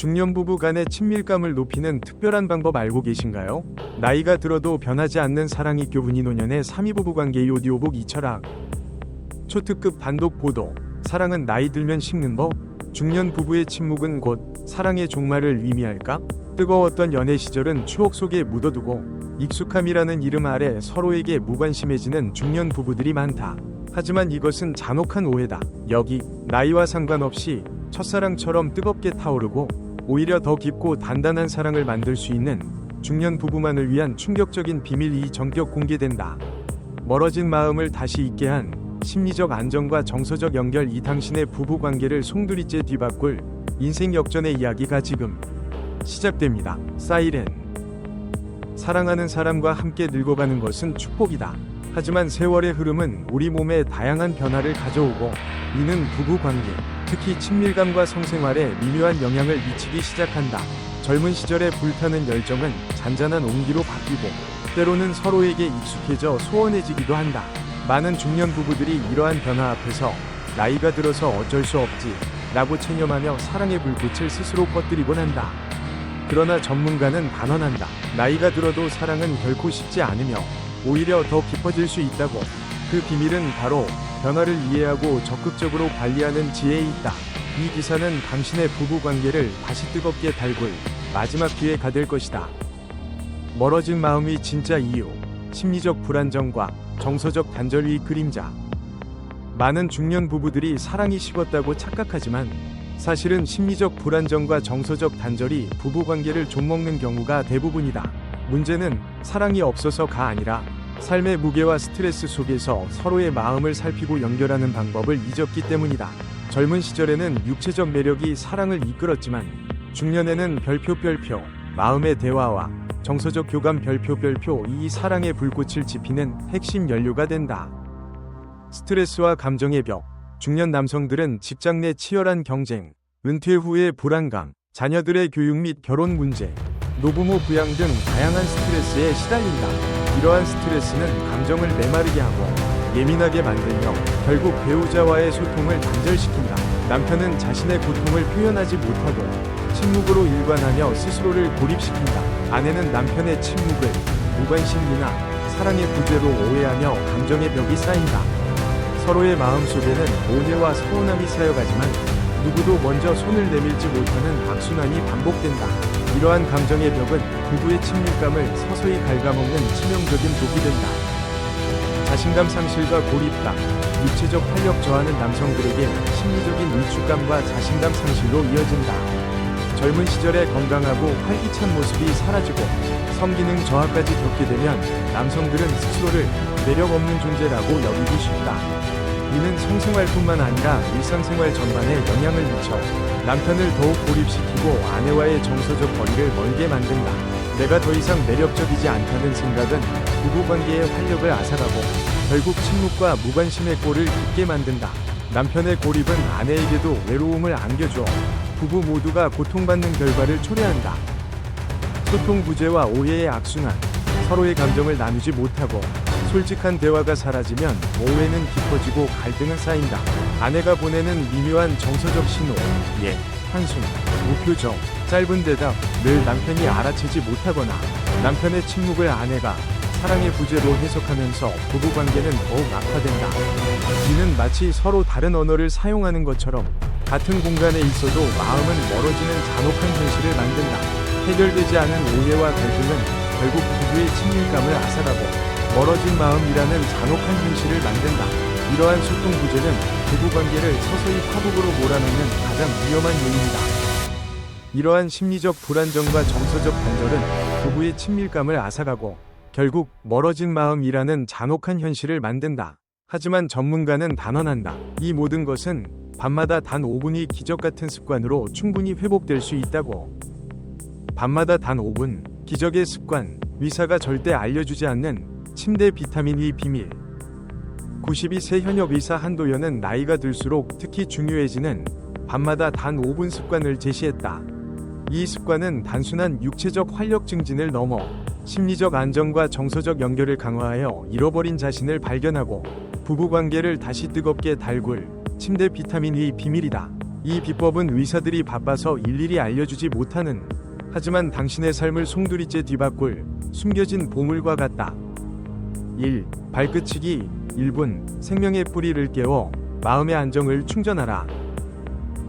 중년 부부 간의 친밀감을 높이는 특별한 방법 알고 계신가요? 나이가 들어도 변하지 않는 사랑이 교훈이 노년의 3위 부부관계의 오디오북 이철학. 초특급 단독 보도. 사랑은 나이 들면 식는 법? 중년 부부의 침묵은 곧 사랑의 종말을 의미할까? 뜨거웠던 연애 시절은 추억 속에 묻어두고 익숙함이라는 이름 아래 서로에게 무관심해지는 중년 부부들이 많다. 하지만 이것은 잔혹한 오해다. 여기 나이와 상관없이 첫사랑처럼 뜨겁게 타오르고 오히려 더 깊고 단단한 사랑을 만들 수 있는 중년 부부만을 위한 충격적인 비밀이 전격 공개된다. 멀어진 마음을 다시 있게 한 심리적 안정과 정서적 연결. 이 당신의 부부 관계를 송두리째 뒤바꿀 인생 역전의 이야기가 지금 시작됩니다. 사이렌. 사랑하는 사람과 함께 늙어가는 것은 축복이다. 하지만 세월의 흐름은 우리 몸에 다양한 변화를 가져오고 이는 부부 관계, 특히 친밀감과 성생활에 미묘한 영향을 미치기 시작한다. 젊은 시절에 불타는 열정은 잔잔한 온기로 바뀌고 때로는 서로에게 익숙해져 소원해지기도 한다. 많은 중년 부부들이 이러한 변화 앞에서 나이가 들어서 어쩔 수 없지 라고 체념하며 사랑의 불꽃을 스스로 꺼뜨리곤 한다. 그러나 전문가는 단언한다. 나이가 들어도 사랑은 결코 식지 않으며 오히려 더 깊어질 수 있다고. 그 비밀은 바로 변화를 이해하고 적극적으로 관리하는 지혜에 있다. 이 기사는 당신의 부부 관계를 다시 뜨겁게 달굴 마지막 기회가 될 것이다. 멀어진 마음이 진짜 이유. 심리적 불안정과 정서적 단절의 그림자. 많은 중년 부부들이 사랑이 식었다고 착각하지만 사실은 심리적 불안정과 정서적 단절이 부부 관계를 좀먹는 경우가 대부분이다. 문제는 사랑이 없어서가 아니라 삶의 무게와 스트레스 속에서 서로의 마음을 살피고 연결하는 방법을 잊었기 때문이다. 젊은 시절에는 육체적 매력이 사랑을 이끌었지만 중년에는 별표 마음의 대화와 정서적 교감 별표 이 사랑의 불꽃을 지피는 핵심 연료가 된다. 스트레스와 감정의 벽. 중년 남성들은 직장 내 치열한 경쟁, 은퇴 후의 불안감, 자녀들의 교육 및 결혼 문제, 노부모 부양 등 다양한 스트레스에 시달린다. 이러한 스트레스는 감정을 메마르게 하고 예민하게 만들며 결국 배우자와의 소통을 단절시킨다. 남편은 자신의 고통을 표현하지 못하고 침묵으로 일관하며 스스로를 고립시킨다. 아내는 남편의 침묵을 무관심이나 사랑의 부재로 오해하며 감정의 벽이 쌓인다. 서로의 마음속에는 오해와 서운함이 쌓여가지만 누구도 먼저 손을 내밀지 못하는 악순환이 반복된다. 이러한 감정의 벽은 부부의 친밀감을 서서히 갉아먹는 치명적인 독이 된다. 자신감 상실과 고립감. 육체적 활력 저하는 남성들에게 심리적인 위축감과 자신감 상실로 이어진다. 젊은 시절에 건강하고 활기찬 모습이 사라지고 성기능 저하까지 겪게 되면 남성들은 스스로를 매력 없는 존재라고 여기기 쉽다. 이는 성생활뿐만 아니라 일상생활 전반에 영향을 미쳐 남편을 더욱 고립시키고 아내와의 정서적 거리를 멀게 만든다. 내가 더 이상 매력적이지 않다는 생각은 부부관계의 활력을 앗아가고 결국 침묵과 무관심의 꼴을 깊게 만든다. 남편의 고립은 아내에게도 외로움을 안겨줘 부부 모두가 고통받는 결과를 초래한다. 소통 부재와 오해의 악순환. 서로의 감정을 나누지 못하고 솔직한 대화가 사라지면 오해는 깊어지고 갈등은 쌓인다. 아내가 보내는 미묘한 정서적 신호, 예, 한숨, 무표정, 짧은 대답, 늘 남편이 알아채지 못하거나 남편의 침묵을 아내가 사랑의 부재로 해석하면서 부부관계는 더욱 악화된다. 이는 마치 서로 다른 언어를 사용하는 것처럼 같은 공간에 있어도 마음은 멀어지는 잔혹한 현실을 만든다. 해결되지 않은 오해와 갈등은 결국 부부의 친밀감을 앗아가고 멀어진 마음이라는 잔혹한 현실을 만든다. 이러한 소통 부재는 부부관계를 서서히 파국으로 몰아넣는 가장 위험한 요인이다. 이러한 심리적 불안정과 정서적 단절은 부부의 친밀감을 앗아가고 결국 멀어진 마음이라는 잔혹한 현실을 만든다. 하지만 전문가는 단언한다. 이 모든 것은 밤마다 단 5분이 기적 같은 습관으로 충분히 회복될 수 있다고. 밤마다 단 5분, 기적의 습관. 의사가 절대 알려주지 않는 침대 비타민의 비밀. 92세 현역 의사 한도연은 나이가 들수록 특히 중요해지는 밤마다 단 5분 습관을 제시했다. 이 습관은 단순한 육체적 활력 증진을 넘어 심리적 안정과 정서적 연결을 강화하여 잃어버린 자신을 발견하고 부부관계를 다시 뜨겁게 달굴 침대 비타민의 비밀이다. 이 비법은 의사들이 바빠서 일일이 알려주지 못하는, 하지만 당신의 삶을 송두리째 뒤바꿀 숨겨진 보물과 같다. 1. 발끝치기 1분 생명의 뿌리를 깨워 마음의 안정을 충전하라.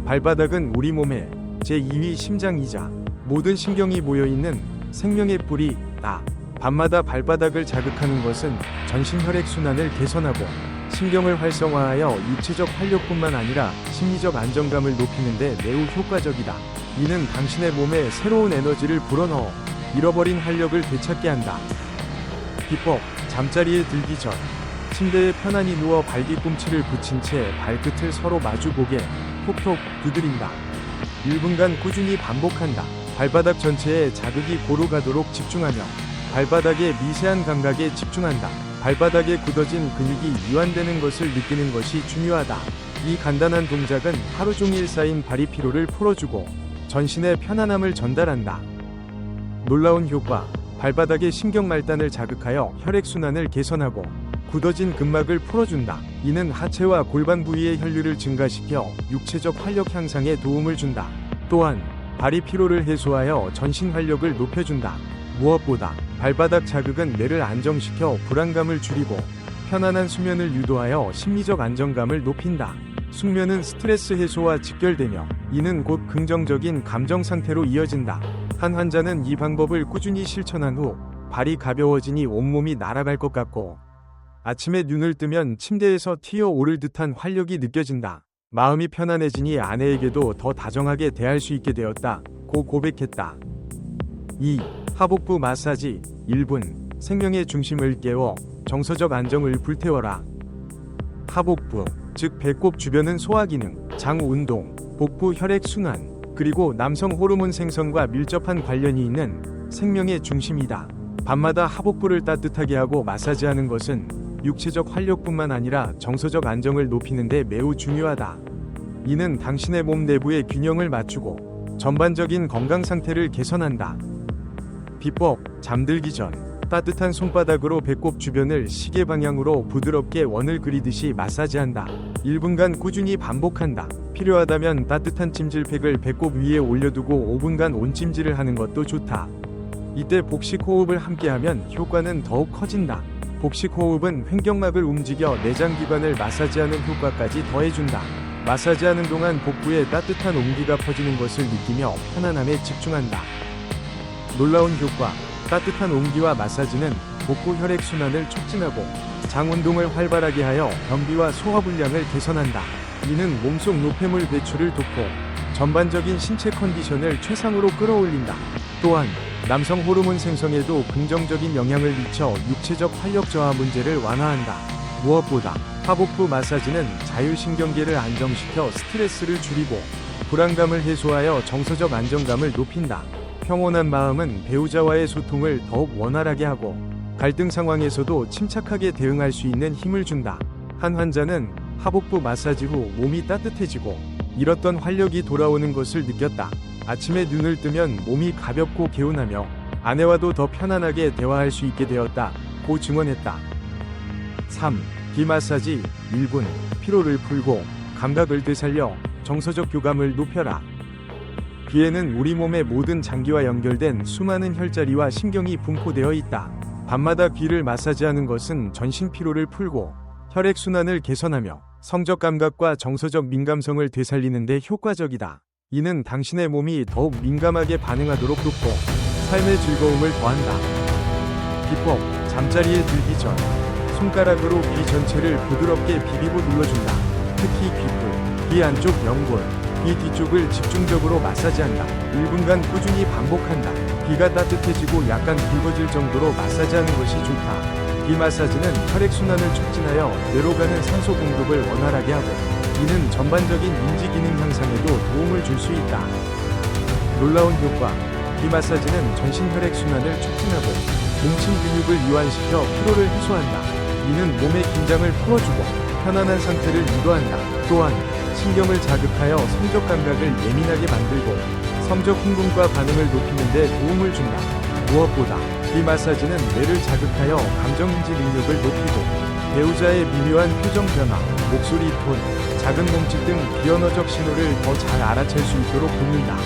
발바닥은 우리 몸의 제2위 심장이자 모든 신경이 모여있는 생명의 뿌리다. 밤마다 발바닥을 자극하는 것은 전신 혈액순환을 개선하고 신경을 활성화하여 육체적 활력뿐만 아니라 심리적 안정감을 높이는 데 매우 효과적이다. 이는 당신의 몸에 새로운 에너지를 불어넣어 잃어버린 활력을 되찾게 한다. 비법, 잠자리에 들기 전 침대에 편안히 누워 발뒤꿈치를 붙인 채 발끝을 서로 마주보게 톡톡 두드린다. 1분간 꾸준히 반복한다. 발바닥 전체에 자극이 고루 가도록 집중하며 발바닥의 미세한 감각에 집중한다. 발바닥에 굳어진 근육이 이완되는 것을 느끼는 것이 중요하다. 이 간단한 동작은 하루 종일 쌓인 발이 피로를 풀어주고 전신의 편안함을 전달한다. 놀라운 효과, 발바닥의 신경말단을 자극하여 혈액순환을 개선하고 굳어진 근막을 풀어준다. 이는 하체와 골반 부위의 혈류를 증가시켜 육체적 활력 향상에 도움을 준다. 또한 발이 피로를 해소하여 전신 활력을 높여준다. 무엇보다 발바닥 자극은 뇌를 안정시켜 불안감을 줄이고 편안한 수면을 유도하여 심리적 안정감을 높인다. 숙면은 스트레스 해소와 직결되며 이는 곧 긍정적인 감정 상태로 이어진다. 한 환자는 이 방법을 꾸준히 실천한 후 발이 가벼워지니 온몸이 날아갈 것 같고 아침에 눈을 뜨면 침대에서 튀어오를 듯한 활력이 느껴진다. 마음이 편안해지니 아내에게도 더 다정하게 대할 수 있게 되었다. 고 고백했다. 2. 하복부 마사지 1분 생명의 중심을 깨워 정서적 안정을 불태워라. 하복부, 즉 배꼽 주변은 소화기능, 장 운동, 복부 혈액 순환, 그리고 남성 호르몬 생성과 밀접한 관련이 있는 생명의 중심이다. 밤마다 하복부를 따뜻하게 하고 마사지하는 것은 육체적 활력뿐만 아니라 정서적 안정을 높이는 데 매우 중요하다. 이는 당신의 몸 내부의 균형을 맞추고 전반적인 건강 상태를 개선한다. 비법, 잠들기 전 따뜻한 손바닥으로 배꼽 주변을 시계 방향으로 부드럽게 원을 그리듯이 마사지한다. 1분간 꾸준히 반복한다. 필요하다면 따뜻한 찜질팩을 배꼽 위에 올려두고 5분간 온찜질을 하는 것도 좋다. 이때 복식 호흡을 함께하면 효과는 더욱 커진다. 복식 호흡은 횡격막을 움직여 내장기관을 마사지하는 효과까지 더해준다. 마사지하는 동안 복부에 따뜻한 온기가 퍼지는 것을 느끼며 편안함에 집중한다. 놀라운 효과, 따뜻한 온기와 마사지는 복부 혈액순환을 촉진하고 장 운동을 활발하게 하여 변비와 소화불량을 개선한다. 이는 몸속 노폐물 배출을 돕고 전반적인 신체 컨디션을 최상으로 끌어올린다. 또한 남성 호르몬 생성에도 긍정적인 영향을 미쳐 육체적 활력 저하 문제를 완화한다. 무엇보다 하복부 마사지는 자율신경계를 안정시켜 스트레스를 줄이고 불안감을 해소하여 정서적 안정감을 높인다. 평온한 마음은 배우자와의 소통을 더욱 원활하게 하고 갈등 상황에서도 침착하게 대응할 수 있는 힘을 준다. 한 환자는 하복부 마사지 후 몸이 따뜻해지고 잃었던 활력이 돌아오는 것을 느꼈다. 아침에 눈을 뜨면 몸이 가볍고 개운하며 아내와도 더 편안하게 대화할 수 있게 되었다. 고 증언했다. 3. 귀 마사지 1분 피로를 풀고 감각을 되살려 정서적 교감을 높여라. 귀에는 우리 몸의 모든 장기와 연결된 수많은 혈자리와 신경이 분포되어 있다. 밤마다 귀를 마사지하는 것은 전신 피로를 풀고 혈액순환을 개선하며 성적 감각과 정서적 민감성을 되살리는 데 효과적이다. 이는 당신의 몸이 더욱 민감하게 반응하도록 돕고 삶의 즐거움을 더한다. 비법, 잠자리에 들기 전 손가락으로 귀 전체를 부드럽게 비비고 눌러준다. 특히 귀풀, 귀 안쪽 연골, 귀 뒤쪽을 집중적으로 마사지한다. 1분간 꾸준히 반복한다. 귀가 따뜻해지고 약간 굵어질 정도로 마사지하는 것이 좋다. 귀 마사지는 혈액순환을 촉진하여 뇌로 가는 산소 공급을 원활하게 하고 이는 전반적인 인지 기능 향상에도 도움을 줄 수 있다. 놀라운 효과, 귀 마사지는 전신 혈액순환을 촉진하고 뭉친 근육을 이완시켜 피로를 해소한다. 이는 몸의 긴장을 풀어주고 편안한 상태를 유도한다. 또한 신경을 자극하여 성적 감각을 예민하게 만들고 성적 흥분과 반응을 높이는 데 도움을 준다. 무엇보다 귀 마사지는 뇌를 자극하여 감정인지 능력을 높이고 배우자의 미묘한 표정 변화, 목소리 톤, 작은 몸짓 등 비언어적 신호를 더 잘 알아챌 수 있도록 돕는다.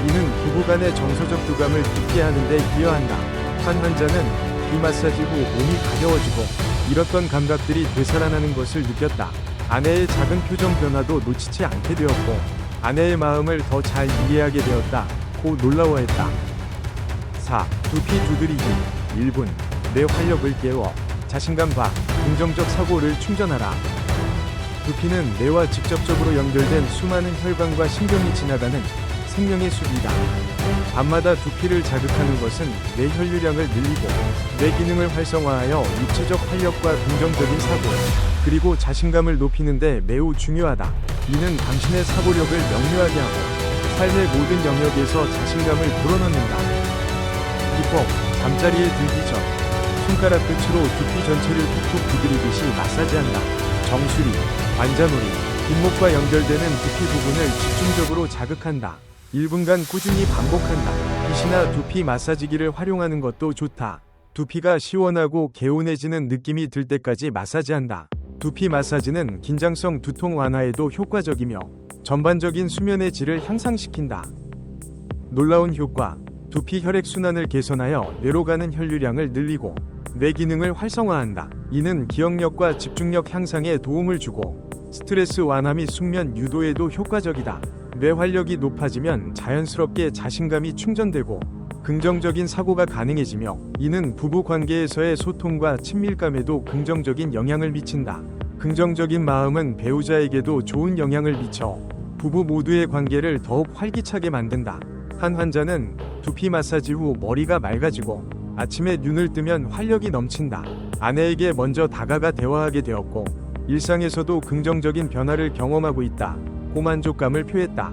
이는 부부간의 정서적 교감을 깊게 하는데 기여한다. 한 환자는 비 마사지 후 몸이 가벼워지고 잃었던 감각들이 되살아나는 것을 느꼈다. 아내의 작은 표정 변화도 놓치지 않게 되었고 아내의 마음을 더 잘 이해하게 되었다. 고 놀라워했다. 4. 두피 두드리기 1분. 내 활력을 깨워 자신감과 긍정적 사고를 충전하라. 두피는 뇌와 직접적으로 연결된 수많은 혈관과 신경이 지나가는 생명의 숲이다. 밤마다 두피를 자극하는 것은 뇌 혈류량을 늘리고 뇌 기능을 활성화하여 육체적 활력과 긍정적인 사고, 그리고 자신감을 높이는 데 매우 중요하다. 이는 당신의 사고력을 명료하게 하고 삶의 모든 영역에서 자신감을 불어넣는다. 기법, 잠자리에 들기 전 손가락 끝으로 두피 전체를 툭툭 두드리듯이 마사지한다. 정수리, 관자놀이, 뒷목과 연결되는 두피 부분을 집중적으로 자극한다. 1분간 꾸준히 반복한다. 빗이나 두피 마사지기를 활용하는 것도 좋다. 두피가 시원하고 개운해지는 느낌이 들 때까지 마사지한다. 두피 마사지는 긴장성 두통 완화에도 효과적이며 전반적인 수면의 질을 향상시킨다. 놀라운 효과. 두피 혈액순환을 개선하여 뇌로 가는 혈류량을 늘리고 뇌 기능을 활성화한다. 이는 기억력과 집중력 향상에 도움을 주고 스트레스 완화 및 숙면 유도에도 효과적이다. 뇌 활력이 높아지면 자연스럽게 자신감이 충전되고 긍정적인 사고가 가능해지며 이는 부부 관계에서의 소통과 친밀감에도 긍정적인 영향을 미친다. 긍정적인 마음은 배우자에게도 좋은 영향을 미쳐 부부 모두의 관계를 더욱 활기차게 만든다. 한 환자는 두피 마사지 후 머리가 맑아지고 아침에 눈을 뜨면 활력이 넘친다. 아내에게 먼저 다가가 대화하게 되었고 일상에서도 긍정적인 변화를 경험하고 있다. 고만족감을 표했다.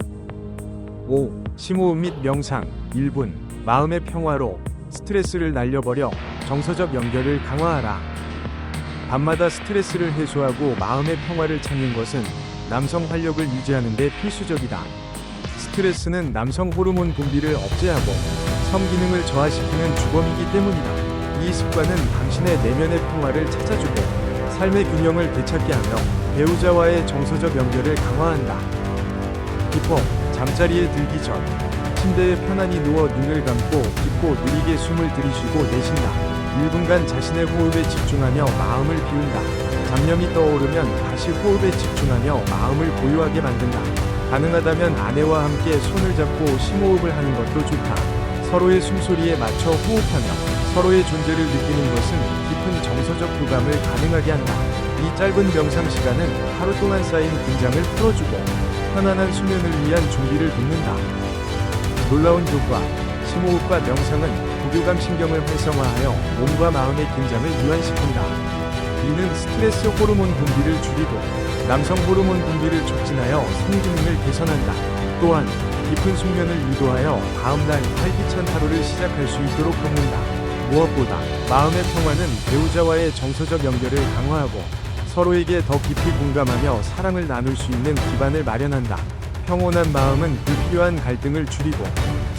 5. 심호흡 및 명상 1분. 마음의 평화로 스트레스를 날려버려 정서적 연결을 강화하라. 밤마다 스트레스를 해소하고 마음의 평화를 찾는 것은 남성 활력을 유지하는 데 필수적이다. 스트레스는 남성 호르몬 분비를 억제하고 성기능을 저하시키는 주범이기 때문이다. 이 습관은 당신의 내면의 평화를 찾아주고 삶의 균형을 되찾게 하며 배우자와의 정서적 연결을 강화한다. 기법, 잠자리에 들기 전 침대에 편안히 누워 눈을 감고 깊고 느리게 숨을 들이쉬고 내쉰다. 1분간 자신의 호흡에 집중하며 마음을 비운다. 잡념이 떠오르면 다시 호흡에 집중하며 마음을 고요하게 만든다. 가능하다면 아내와 함께 손을 잡고 심호흡을 하는 것도 좋다. 서로의 숨소리에 맞춰 호흡하며 서로의 존재를 느끼는 것은 깊은 정서적 교감을 가능하게 한다. 이 짧은 명상 시간은 하루 동안 쌓인 긴장을 풀어주고 편안한 수면을 위한 준비를 돕는다. 놀라운 효과. 심호흡과 명상은 부교감 신경을 활성화하여 몸과 마음의 긴장을 이완시킨다. 이는 스트레스 호르몬 분비를 줄이고 남성 호르몬 분비를 촉진하여 성기능을 개선한다. 또한 깊은 숙면을 유도하여 다음날 활기찬 하루를 시작할 수 있도록 돕는다. 무엇보다 마음의 평화는 배우자와의 정서적 연결을 강화하고 서로에게 더 깊이 공감하며 사랑을 나눌 수 있는 기반을 마련한다. 평온한 마음은 불필요한 갈등을 줄이고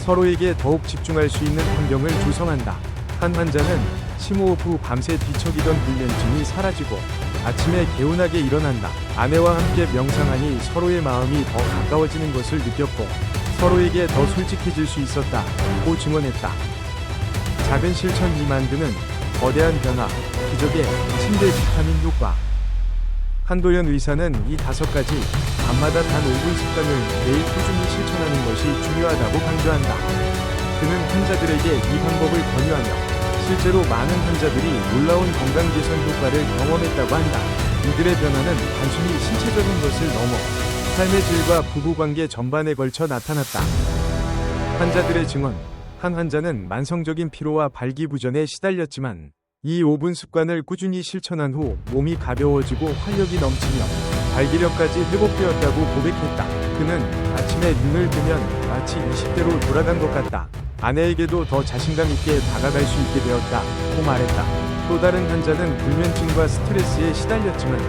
서로에게 더욱 집중할 수 있는 환경을 조성한다. 한 환자는 심호흡 후 밤새 뒤척이던 불면증이 사라지고 아침에 개운하게 일어난다. 아내와 함께 명상하니 서로의 마음이 더 가까워지는 것을 느꼈고 서로에게 더 솔직해질 수 있었다. 고 증언했다. 작은 실천이 만드는 거대한 변화, 기적의 침대 비타민 효과. 한도연 의사는 이 5가지 밤마다 단 5분 습관을 매일 꾸준히 실천하는 것이 중요하다고 강조한다. 그는 환자들에게 이 방법을 권유하며 실제로 많은 환자들이 놀라운 건강 개선 효과를 경험했다고 한다. 이들의 변화는 단순히 신체적인 것을 넘어 삶의 질과 부부관계 전반에 걸쳐 나타났다. 환자들의 증언. 한 환자는 만성적인 피로와 발기부전에 시달렸지만 이 5분 습관을 꾸준히 실천한 후 몸이 가벼워지고 활력이 넘치며 발기력까지 회복되었다고 고백했다. 그는 아침에 눈을 뜨면 마치 20대로 돌아간 것 같다. 아내에게도 더 자신감 있게 다가갈 수 있게 되었다고 말했다. 또 다른 환자는 불면증과 스트레스에 시달렸지만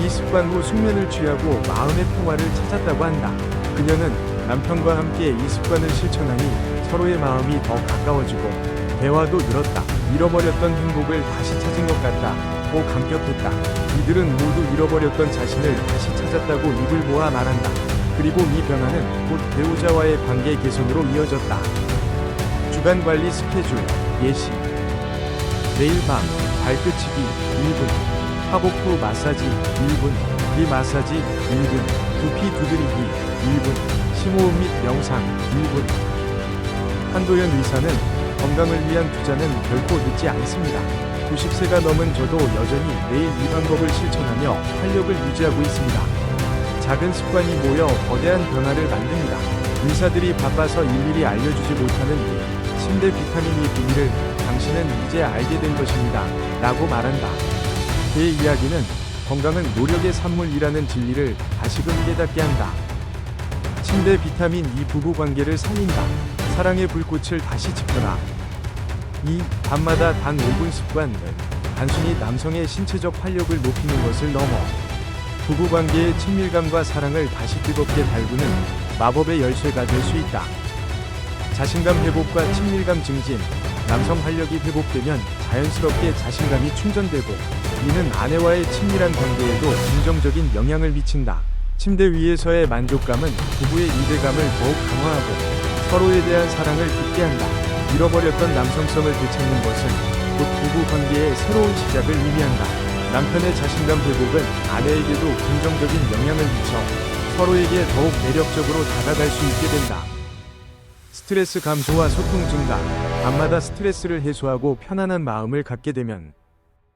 이 습관 후 숙면을 취하고 마음의 평화를 찾았다고 한다. 그녀는 남편과 함께 이 습관을 실천하니 서로의 마음이 더 가까워지고 대화도 늘었다. 잃어버렸던 행복을 다시 찾은 것 같다고 감격했다. 이들은 모두 잃어버렸던 자신을 다시 찾았다고 입을 모아 말한다. 그리고 이 변화는 곧 배우자와의 관계 개선으로 이어졌다. 주간 관리 스케줄, 예시. 매일 밤, 발끝치기 1분, 화복 후 마사지 1분, 리마사지 1분, 두피 두드리기 1분, 심호흡 및 명상 1분. 한도연 의사는 건강을 위한 투자는 결코 늦지 않습니다. 90세가 넘은 저도 여전히 매일 이 방법을 실천하며 활력을 유지하고 있습니다. 작은 습관이 모여 거대한 변화를 만듭니다. 의사들이 바빠서 일일이 알려주지 못하는 이 침대 비타민 E 비밀을 당신은 이제 알게 된 것입니다. 라고 말한다. 그의 이야기는 건강은 노력의 산물이라는 진리를 다시금 깨닫게 한다. 침대 비타민 E 부부관계를 살린다. 사랑의 불꽃을 다시 지펴라. 이 밤마다 단 5분 습관은 단순히 남성의 신체적 활력을 높이는 것을 넘어 부부관계의 친밀감과 사랑을 다시 뜨겁게 달구는 마법의 열쇠가 될 수 있다. 자신감 회복과 친밀감 증진. 남성 활력이 회복되면 자연스럽게 자신감이 충전되고 이는 아내와의 친밀한 관계에도 긍정적인 영향을 미친다. 침대 위에서의 만족감은 부부의 유대감을 더욱 강화하고 서로에 대한 사랑을 깊게 한다. 잃어버렸던 남성성을 되찾는 것은 곧 부부 관계의 새로운 시작을 의미한다. 남편의 자신감 회복은 아내에게도 긍정적인 영향을 미쳐 서로에게 더욱 매력적으로 다가갈 수 있게 된다. 스트레스 감소와 소통 증가. 밤마다 스트레스를 해소하고 편안한 마음을 갖게 되면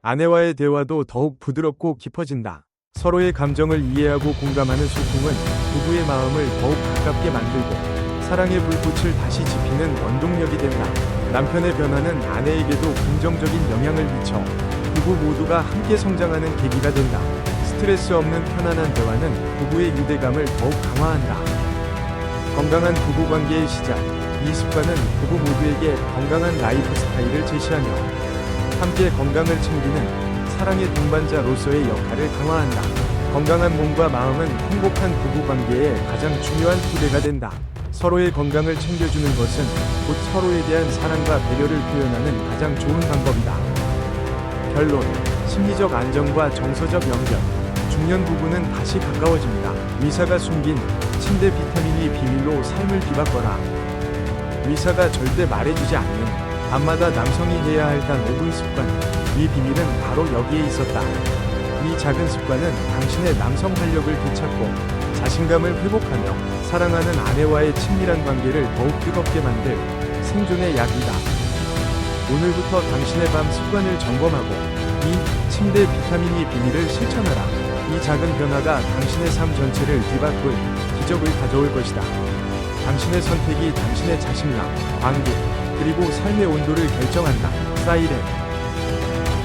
아내와의 대화도 더욱 부드럽고 깊어진다. 서로의 감정을 이해하고 공감하는 소통은 부부의 마음을 더욱 가깝게 만들고 사랑의 불꽃을 다시 지피는 원동력이 된다. 남편의 변화는 아내에게도 긍정적인 영향을 미쳐 부부 모두가 함께 성장하는 계기가 된다. 스트레스 없는 편안한 대화는 부부의 유대감을 더욱 강화한다. 건강한 부부관계의 시작. 이 습관은 부부 모두에게 건강한 라이프 스타일을 제시하며 함께 건강을 챙기는 사랑의 동반자로서의 역할을 강화한다. 건강한 몸과 마음은 행복한 부부관계의 가장 중요한 토대가 된다. 서로의 건강을 챙겨주는 것은 곧 서로에 대한 사랑과 배려를 표현하는 가장 좋은 방법이다. 결론. 심리적 안정과 정서적 연결. 중년 부부는 다시 가까워집니다. 의사가 숨긴 침대 비타민이 비밀로 삶을 뒤바꿔라. 의사가 절대 말해주지 않는 밤마다 남성이 해야 할 단 5분 습관. 이 비밀은 바로 여기에 있었다. 이 작은 습관은 당신의 남성 활력을 되찾고 자신감을 회복하며 사랑하는 아내와의 친밀한 관계를 더욱 뜨겁게 만들 생존의 약이다. 오늘부터 당신의 밤 습관을 점검하고 이 침대 비타민 E 비밀을 실천하라. 이 작은 변화가 당신의 삶 전체를 뒤바꿀 기적을 가져올 것이다. 당신의 선택이 당신의 자신감, 관계, 그리고 삶의 온도를 결정한다. 사이렌